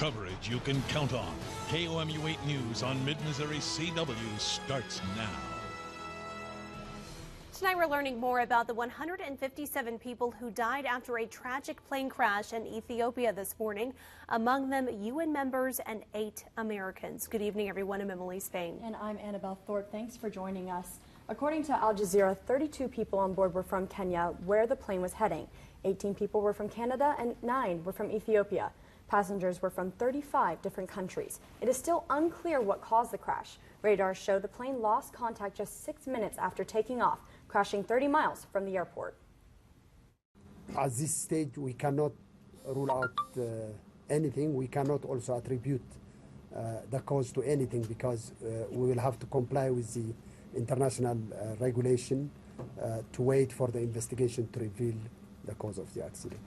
Coverage you can count on. KOMU 8 News on Mid-Missouri CW starts now. Tonight we're learning more about the 157 people who died after a tragic plane crash in Ethiopia this morning. Among them, UN members and 8 Americans. Good evening, everyone. I'm Emily Spain. And I'm Annabelle Thorpe. Thanks for joining us. According to Al Jazeera, 32 people on board were from Kenya, where the plane was heading. 18 people were from Canada and 9 were from Ethiopia. Passengers were from 35 different countries. It is still unclear what caused the crash. Radars show the plane lost contact just 6 minutes after taking off, crashing 30 miles from the airport. At this stage, we cannot rule out anything. We cannot also attribute the cause to anything because we will have to comply with the international regulation to wait for the investigation to reveal the cause of the accident.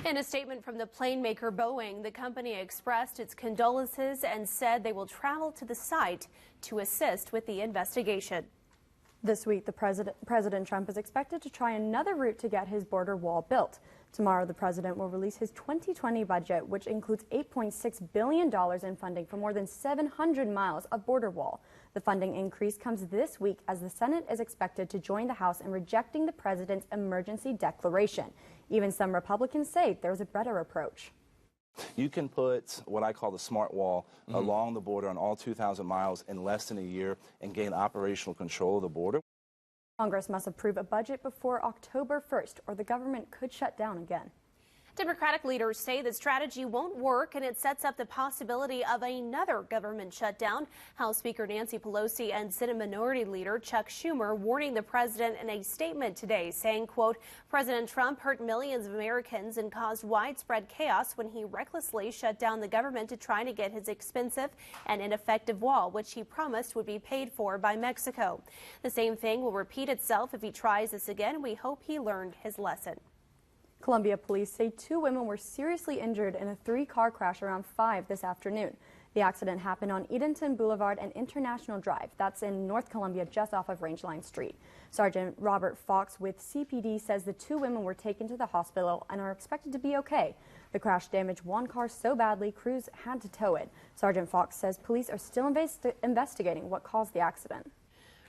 In a statement from the plane maker Boeing, the company expressed its condolences and said they will travel to the site to assist with the investigation. This week, President Trump is expected to try another route to get his border wall built. Tomorrow, the president will release his 2020 budget, which includes $8.6 billion in funding for more than 700 miles of border wall. The funding increase comes this week as the Senate is expected to join the House in rejecting the president's emergency declaration. Even some Republicans say there's a better approach. You can put what I call the smart wall along the border on all 2,000 miles in less than a year and gain operational control of the border. Congress must approve a budget before October 1st, or the government could shut down again. Democratic leaders say the strategy won't work, and it sets up the possibility of another government shutdown. House Speaker Nancy Pelosi and Senate Minority Leader Chuck Schumer warning the president in a statement today, saying, quote, President Trump hurt millions of Americans and caused widespread chaos when he recklessly shut down the government to try to get his expensive and ineffective wall, which he promised would be paid for by Mexico. The same thing will repeat itself if he tries this again. We hope he learned his lesson. Columbia police say 2 women were seriously injured in a 3-car crash around 5 this afternoon. The accident happened on Edenton Boulevard and International Drive. That's in North Columbia, just off of Rangeline Street. Sergeant Robert Fox with CPD says the 2 women were taken to the hospital and are expected to be okay. The crash damaged 1 car so badly, crews had to tow it. Sergeant Fox says police are still investigating what caused the accident.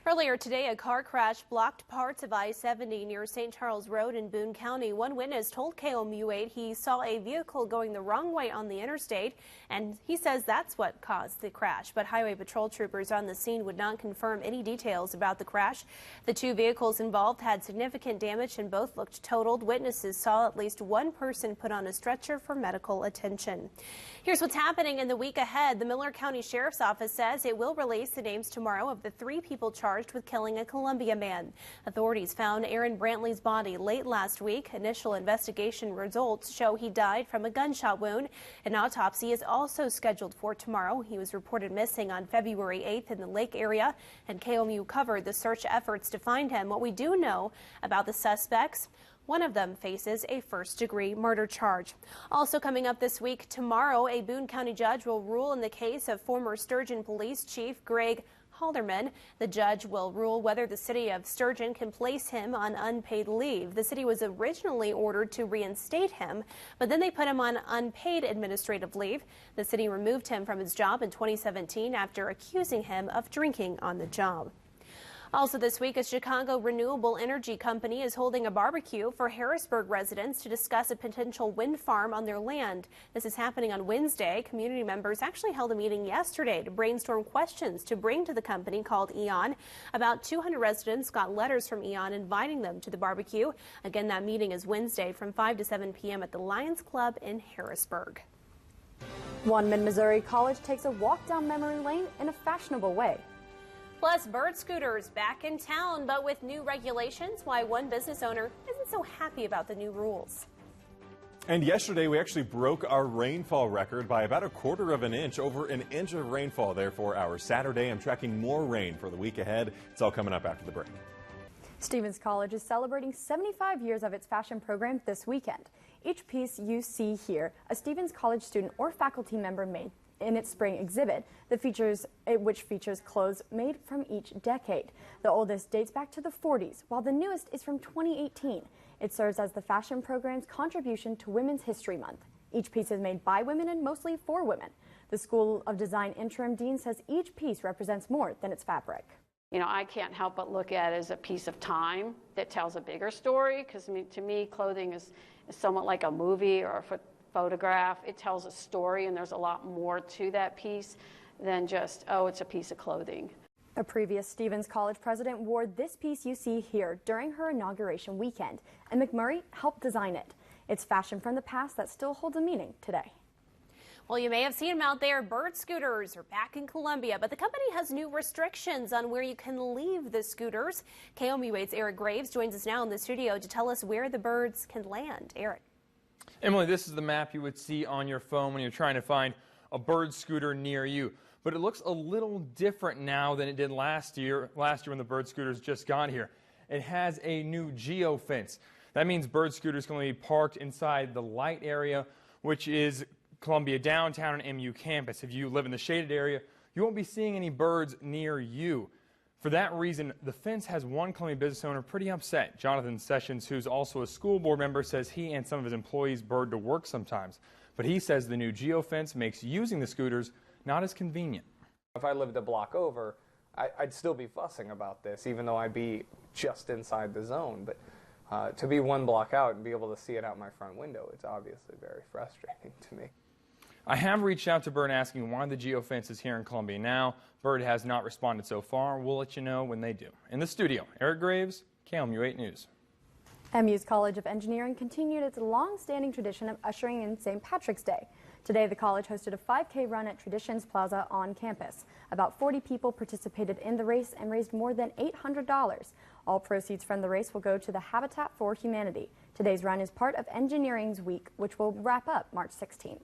Earlier today, a car crash blocked parts of I-70 near St. Charles Road in Boone County. One witness told KOMU 8 he saw a vehicle going the wrong way on the interstate, and he says that's what caused the crash. But highway patrol troopers on the scene would not confirm any details about the crash. The 2 vehicles involved had significant damage and both looked totaled. Witnesses saw at least 1 person put on a stretcher for medical attention. Here's what's happening in the week ahead. The Miller County Sheriff's Office says it will release the names tomorrow of the 3 people charged with killing a Columbia man. Authorities found Aaron Brantley's body late last week. Initial investigation results show he died from a gunshot wound. An autopsy is also scheduled for tomorrow. He was reported missing on February 8th in the lake area, and KOMU covered the search efforts to find him. What we do know about the suspects: one of them faces a first-degree murder charge. Also coming up this week, tomorrow, a Boone County judge will rule in the case of former Sturgeon Police Chief Greg Halderman. The judge will rule whether the city of Sturgeon can place him on unpaid leave. The city was originally ordered to reinstate him, but then they put him on unpaid administrative leave. The city removed him from his job in 2017 after accusing him of drinking on the job. Also this week, a Chicago renewable energy company is holding a barbecue for Harrisburg residents to discuss a potential wind farm on their land. This is happening on Wednesday. Community members actually held a meeting yesterday to brainstorm questions to bring to the company called E.ON. About 200 residents got letters from E.ON inviting them to the barbecue. Again, that meeting is Wednesday from 5 to 7 p.m. at the Lions Club in Harrisburg. One Mid-Missouri college takes a walk down memory lane in a fashionable way. Plus, bird scooters back in town, but with new regulations. Why one business owner isn't so happy about the new rules. And yesterday, we actually broke our rainfall record by about 1/4 of an inch, over an inch of rainfall there for our Saturday. I'm tracking more rain for the week ahead. It's all coming up after the break. Stevens College is celebrating 75 years of its fashion program this weekend. Each piece you see here, a Stevens College student or faculty member made in its spring exhibit, which features clothes made from each decade. The oldest dates back to the 40s, while the newest is from 2018. It serves as the fashion program's contribution to Women's History Month. Each piece is made by women and mostly for women. The School of Design interim dean says each piece represents more than its fabric. You know, I can't help but look at it as a piece of time that tells a bigger story, because to me, clothing is somewhat like a movie or a photograph. It tells a story, and there's a lot more to that piece than just, oh, it's a piece of clothing. A previous Stevens College president wore this piece you see here during her inauguration weekend, and McMurray helped design it. It's fashion from the past that still holds a meaning today. Well, you may have seen them out there. Bird scooters are back in Columbia, but the company has new restrictions on where you can leave the scooters. KOMU 8's Eric Graves joins us now in the studio to tell us where the birds can land. Eric. Emily, this is the map you would see on your phone when you're trying to find a bird scooter near you. But it looks a little different now than it did last year when the bird scooters just got here. It has a new geofence. That means bird scooters can only be parked inside the light area, which is Columbia downtown and MU campus. If you live in the shaded area, you won't be seeing any birds near you. For that reason, the fence has one Columbia business owner pretty upset. Jonathan Sessions, who's also a school board member, says he and some of his employees bird to work sometimes. But he says the new geofence makes using the scooters not as convenient. If I lived a block over, I'd still be fussing about this, even though I'd be just inside the zone. But to be one block out and be able to see it out my front window, it's obviously very frustrating to me. I have reached out to Bird asking why the geofence is here in Columbia now. Bird has not responded so far. We'll let you know when they do. In the studio, Eric Graves, KOMU 8 News. MU's College of Engineering continued its long-standing tradition of ushering in St. Patrick's Day. Today, the college hosted a 5K run at Traditions Plaza on campus. About 40 people participated in the race and raised more than $800. All proceeds from the race will go to the Habitat for Humanity. Today's run is part of Engineering's Week, which will wrap up March 16th.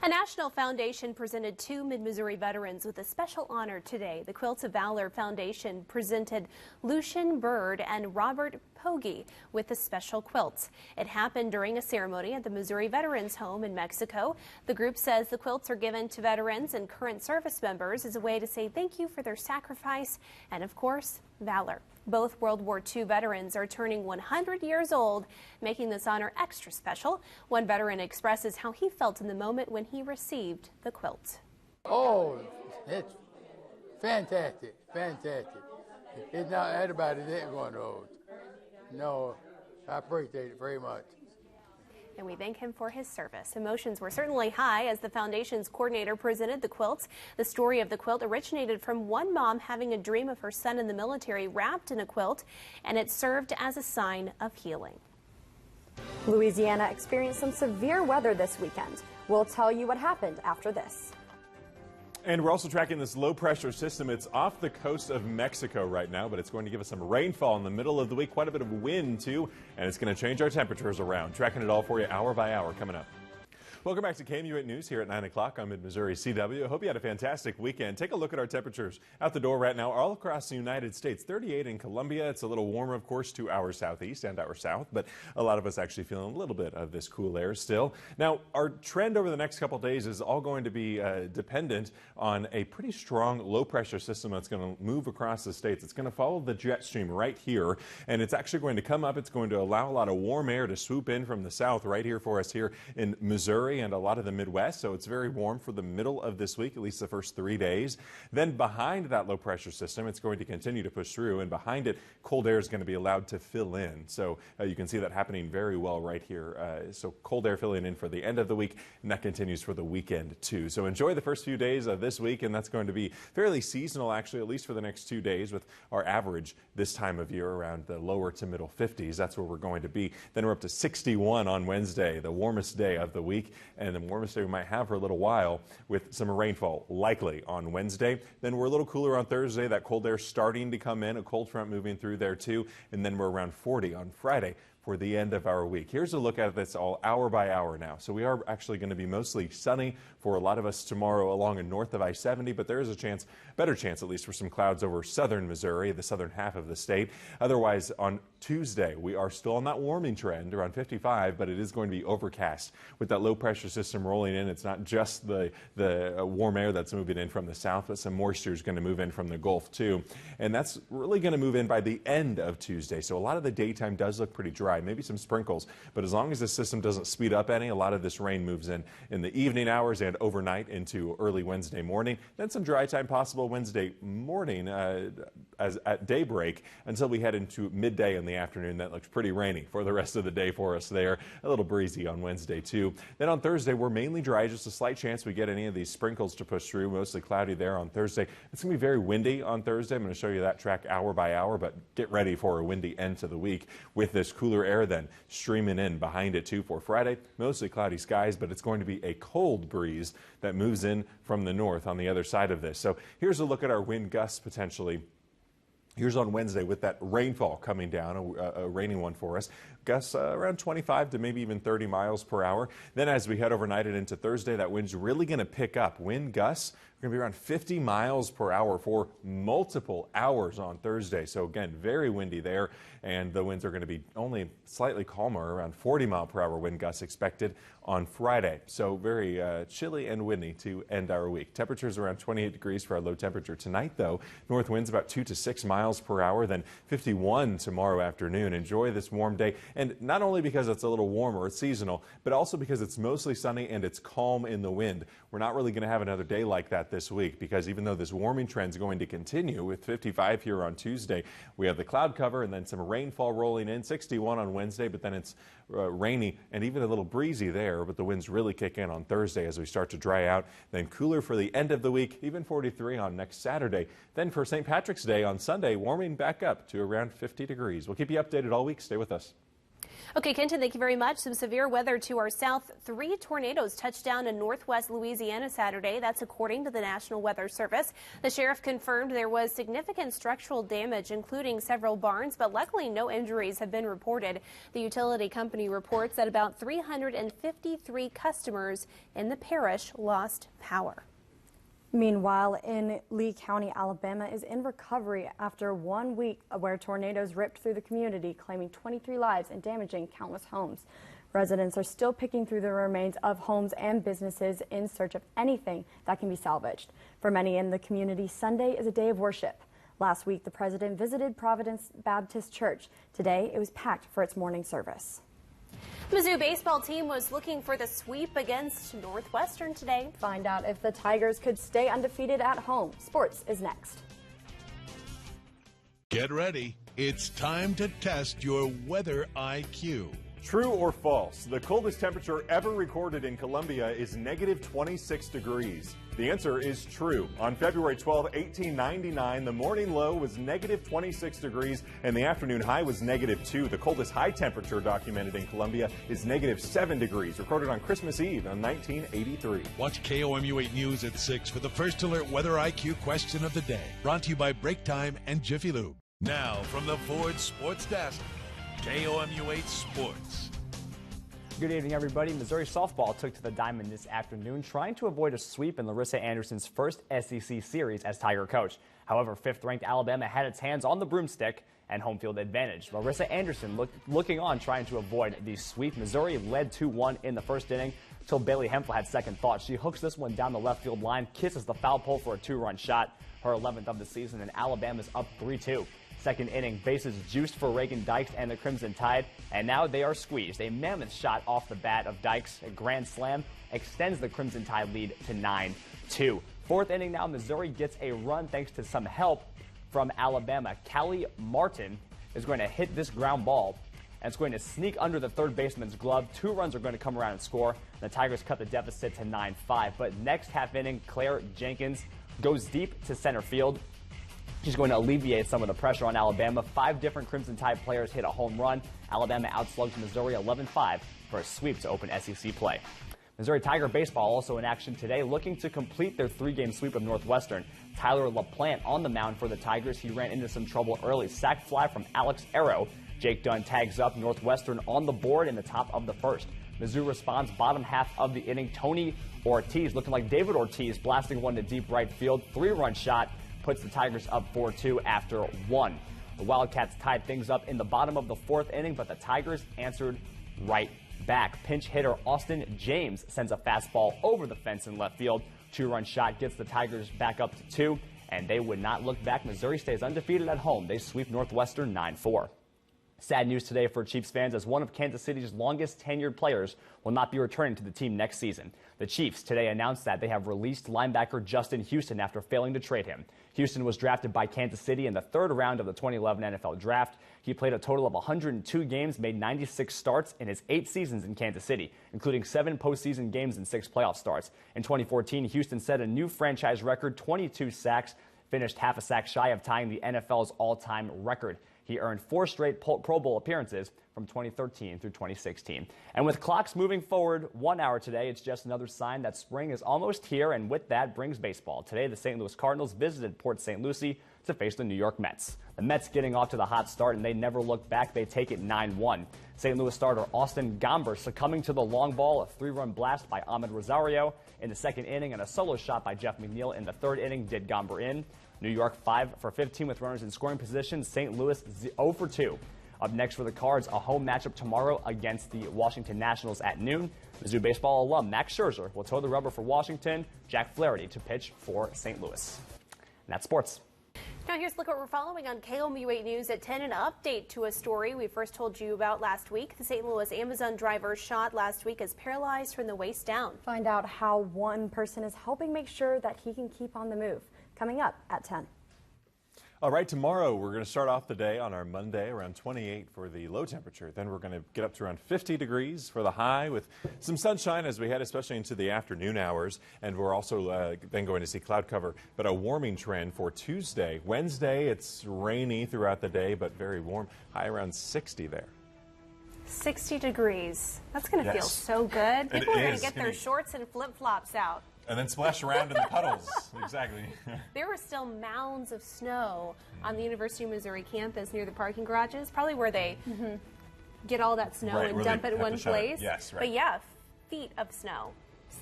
A national foundation presented two Mid-Missouri veterans with a special honor today. The Quilts of Valor Foundation presented Lucian Bird and Robert Pogge with the special quilts. It happened during a ceremony at the Missouri Veterans Home in Mexico. The group says the quilts are given to veterans and current service members as a way to say thank you for their sacrifice and, of course, valor. Both World War II veterans are turning 100 years old, making this honor extra special. One veteran expresses how he felt in the moment when he received the quilt. Oh, it's fantastic, fantastic. It's not everybody that's one of those. No, I appreciate it very much. And we thank him for his service. Emotions were certainly high as the foundation's coordinator presented the quilts. The story of the quilt originated from one mom having a dream of her son in the military wrapped in a quilt, and it served as a sign of healing. Louisiana experienced some severe weather this weekend. We'll tell you what happened after this. And we're also tracking this low-pressure system. It's off the coast of Mexico right now, but it's going to give us some rainfall in the middle of the week, quite a bit of wind, too, and it's going to change our temperatures around. Tracking it all for you hour by hour coming up. Welcome back to KOMU 8 News here at 9 o'clock on Mid-Missouri CW. I hope you had a fantastic weekend. Take a look at our temperatures out the door right now all across the United States. 38 in Columbia. It's a little warmer, of course, to our southeast and our south, but a lot of us actually feeling a little bit of this cool air still. Now, our trend over the next couple days is all going to be dependent on a pretty strong low-pressure system that's going to move across the states. It's going to follow the jet stream right here, and it's actually going to come up. It's going to allow a lot of warm air to swoop in from the south right here for us here in Missouri and a lot of the Midwest, so it's very warm for the middle of this week, at least the first 3 days. Then behind that low pressure system, it's going to continue to push through, and behind it, cold air is going to be allowed to fill in. So you can see that happening very well right here. So cold air filling in for the end of the week, and that continues for the weekend too. So enjoy the first few days of this week, and that's going to be fairly seasonal actually, at least for the next 2 days, with our average this time of year around the lower to middle 50s. That's where we're going to be. Then we're up to 61 on Wednesday, the warmest day of the week, and the warmest day we might have for a little while, with some rainfall likely on Wednesday. Then we're a little cooler on Thursday. That cold air starting to come in, a cold front moving through there too, and then we're around 40 on Friday for the end of our week. Here's a look at this all hour by hour now. So we are actually going to be mostly sunny for a lot of us tomorrow along and north of I-70, but there is a chance, better chance at least, for some clouds over southern Missouri, the southern half of the state. Otherwise, on Tuesday, we are still on that warming trend around 55, but it is going to be overcast with that low pressure system rolling in. It's not just the warm air that's moving in from the south, but some moisture is going to move in from the Gulf too. And that's really going to move in by the end of Tuesday. So a lot of the daytime does look pretty dry. dry, maybe some sprinkles. But as long as the system doesn't speed up any, a lot of this rain moves in the evening hours and overnight into early Wednesday morning. Then some dry time possible Wednesday morning as at daybreak until we head into midday in the afternoon. That looks pretty rainy for the rest of the day for us there. A little breezy on Wednesday too. Then on Thursday, we're mainly dry. Just a slight chance we get any of these sprinkles to push through. Mostly cloudy there on Thursday. It's going to be very windy on Thursday. I'm going to show you that track hour by hour, but get ready for a windy end to the week with this cooler air then streaming in behind it too for Friday. Mostly cloudy skies, but it's going to be a cold breeze that moves in from the north on the other side of this. So here's a look at our wind gusts potentially. Here's on Wednesday with that rainfall coming down, a rainy one for us. Gusts around 25 to maybe even 30 miles per hour. Then as we head overnight and into Thursday, that wind's really going to pick up. Wind gusts are going to be around 50 miles per hour for multiple hours on Thursday. So again, very windy there. And the winds are going to be only slightly calmer, around 40 mile per hour wind gusts expected on Friday. So very chilly and windy to end our week. Temperatures around 28 degrees for our low temperature tonight, though. North winds about 2 to 6 miles per hour, then 51 tomorrow afternoon. Enjoy this warm day. And not only because it's a little warmer, it's seasonal, but also because it's mostly sunny and it's calm in the wind. We're not really going to have another day like that this week because even though this warming trend is going to continue with 55 here on Tuesday, we have the cloud cover and then some rainfall rolling in, 61 on Wednesday, but then it's rainy and even a little breezy there, but the winds really kick in on Thursday as we start to dry out. Then cooler for the end of the week, even 43 on next Saturday. Then for St. Patrick's Day on Sunday, warming back up to around 50 degrees. We'll keep you updated all week. Stay with us. Okay, Kenton, thank you very much. Some severe weather to our south. 3 tornadoes touched down in northwest Louisiana Saturday. That's according to the National Weather Service. The sheriff confirmed there was significant structural damage, including several barns, but luckily no injuries have been reported. The utility company reports that about 353 customers in the parish lost power. Meanwhile, in Lee County, Alabama is in recovery after 1 week where tornadoes ripped through the community, claiming 23 lives and damaging countless homes. Residents are still picking through the remains of homes and businesses in search of anything that can be salvaged. For many in the community, Sunday is a day of worship. Last week, the president visited Providence Baptist Church. Today, it was packed for its morning service. Mizzou baseball team was looking for the sweep against Northwestern today. Find out if the Tigers could stay undefeated at home. Sports is next. Get ready. It's time to test your weather IQ. True or false? The coldest temperature ever recorded in Columbia is negative 26 degrees. The answer is true. On February 12, 1899, the morning low was negative 26 degrees and the afternoon high was negative 2. The coldest high temperature documented in Columbia is negative 7 degrees, recorded on Christmas Eve in 1983. Watch KOMU 8 News at 6 for the first alert weather IQ question of the day. Brought to you by Break Time and Jiffy Lube. Now from the Ford Sports Desk, KOMU 8 Sports. Good evening, everybody. Missouri softball took to the diamond this afternoon, trying to avoid a sweep in Larissa Anderson's first SEC series as Tiger coach. However, fifth-ranked Alabama had its hands on the broomstick and home field advantage. Larissa Anderson looking on, trying to avoid the sweep. Missouri led 2-1 in the first inning until Bailey Hemphill had second thought. She hooks this one down the left field line, kisses the foul pole for a 2-run shot, her 11th of the season, and Alabama's up 3-2. Second inning, bases juiced for Reagan Dykes and the Crimson Tide, and now they are squeezed. A mammoth shot off the bat of Dykes, a grand slam, extends the Crimson Tide lead to 9-2. Fourth inning now, Missouri gets a run thanks to some help from Alabama. Callie Martin is going to hit this ground ball, and it's going to sneak under the third baseman's glove. 2 runs are going to come around and score. The Tigers cut the deficit to 9-5. But next half inning, Claire Jenkins goes deep to center field. She's going to alleviate some of the pressure on Alabama. 5 different Crimson Tide players hit a home run. Alabama outslugs Missouri 11-5 for a sweep to open SEC play. Missouri Tiger baseball also in action today, looking to complete their 3-game sweep of Northwestern. Tyler LaPlante on the mound for the Tigers. He ran into some trouble early. Sac fly from Alex Arrow. Jake Dunn tags up. Northwestern on the board in the top of the first. Mizzou responds bottom half of the inning. Tony Ortiz, looking like David Ortiz, blasting one to deep right field. 3-run shot. Puts the Tigers up 4-2 after 1. The Wildcats tied things up in the bottom of the 4th inning, but the Tigers answered right back. Pinch hitter Austin James sends a fastball over the fence in left field. 2-run shot gets the Tigers back up to 2, and they would not look back. Missouri stays undefeated at home. They sweep Northwestern 9-4. Sad news today for Chiefs fans, as one of Kansas City's longest tenured players will not be returning to the team next season. The Chiefs today announced that they have released linebacker Justin Houston after failing to trade him. Houston was drafted by Kansas City in the 3rd round of the 2011 NFL Draft. He played a total of 102 games, made 96 starts in his 8 seasons in Kansas City, including 7 postseason games and 6 playoff starts. In 2014, Houston set a new franchise record, 22 sacks, finished half a sack shy of tying the NFL's all-time record. He earned 4 straight Pro Bowl appearances from 2013 through 2016. And with clocks moving forward 1 hour today, it's just another sign that spring is almost here, and with that brings baseball. Today, the St. Louis Cardinals visited Port St. Lucie to face the New York Mets. The Mets getting off to the hot start, and they never look back. They take it 9-1. St. Louis starter Austin Gomber succumbing to the long ball, a 3-run blast by Ahmed Rosario in the 2nd inning, and a solo shot by Jeff McNeil in the 3rd inning did Gomber in. New York 5 for 15 with runners in scoring position. St. Louis 0 for 2. Up next for the Cards, a home matchup tomorrow against the Washington Nationals at noon. Mizzou baseball alum Max Scherzer will toe the rubber for Washington. Jack Flaherty to pitch for St. Louis. And that's sports. Now here's a look at what we're following on KOMU 8 News at 10. An update to a story we first told you about last week. The St. Louis Amazon driver shot last week is paralyzed from the waist down. Find out how one person is helping make sure that he can keep on the move. Coming up at 10. All right, tomorrow we're going to start off the day on our Monday around 28 for the low temperature. Then we're going to get up to around 50 degrees for the high with some sunshine as we head especially into the afternoon hours. And we're also then going to see cloud cover, but a warming trend for Tuesday. Wednesday, it's rainy throughout the day, but very warm. High around 60 there. 60 degrees. That's going to feel so good. People are going to get their shorts and flip-flops out. And then splash around in the puddles. Exactly. There were still mounds of snow on the University of Missouri campus near the parking garages, probably where they get all that snow and dump it in one place. Yes, right. But yeah, feet of snow.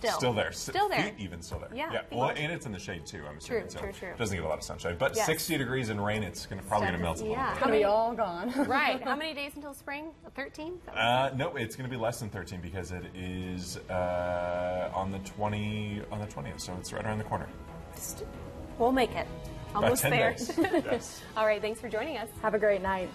Still there. Still there. Feet even still there. Yeah. Well, and it's in the shade too, I'm assuming. True. It doesn't get a lot of sunshine. But 60 degrees and rain, it's probably going to melt a little bit. It's going to be all gone. Right. How many days until spring? 13? No, it's going to be less than 13 because it is on the 20th, so it's right around the corner. We'll make it. Almost there. Yes. All right, thanks for joining us. Have a great night.